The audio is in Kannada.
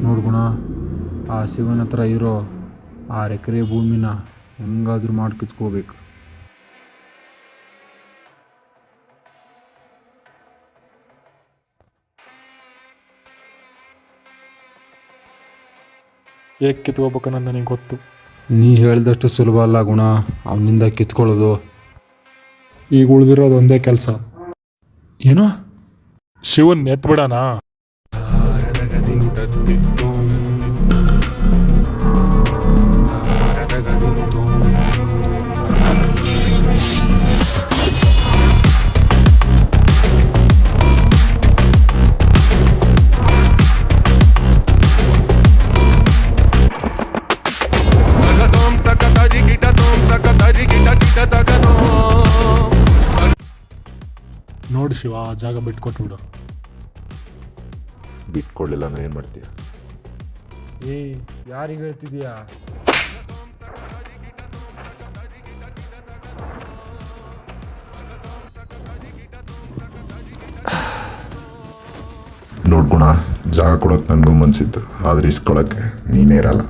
ನೋಡ್ಗುಣ, ಆ ಶಿವನ ಹತ್ರ ಇರೋ 6 ಎಕರೆ ಭೂಮಿನ ಹೆಂಗಾದ್ರೂ ಮಾಡಿ ಕಿತ್ಕೋಬೇಕು. ಹೇಗೆ ಕಿತ್ಕೋಬೇಕನ್ನೋದು ನನಗೆ ಗೊತ್ತು. ನೀ ಹೇಳ್ದಷ್ಟು ಸುಲಭ ಅಲ್ಲ ಗುಣ ಅವನಿಂದ ಕಿತ್ಕೊಳ್ಳೋದು. ಈಗ ಉಳಿದಿರೋದು ಒಂದೇ ಕೆಲಸ. ಏನೋ ಶಿವನ್ ಎತ್ಬಿಡೋಣ. ನೋಡಿ ಶಿವ, ಆ ಜಾಗ ಬಿಟ್ಕೊಟ್ಬಿಡು. ಬಿಟ್ಕೊಳ್ಳಿಲ್ಲ ನಾನು ಏನು ಮಾಡ್ತೀಯ? ಯಾರಿಗೆ ಹೇಳ್ತಿದ್ಯಾ? ನೋಡ್ಗುಣ, ಜಾಗ ಕೊಡೋಕೆ ನನಗೂ ಮನ್ಸಿತ್ತು, ಆದರೆ ಇಸ್ಕೊಳಕ್ಕೆ ನೀನೇ ಇರಲ್ಲ.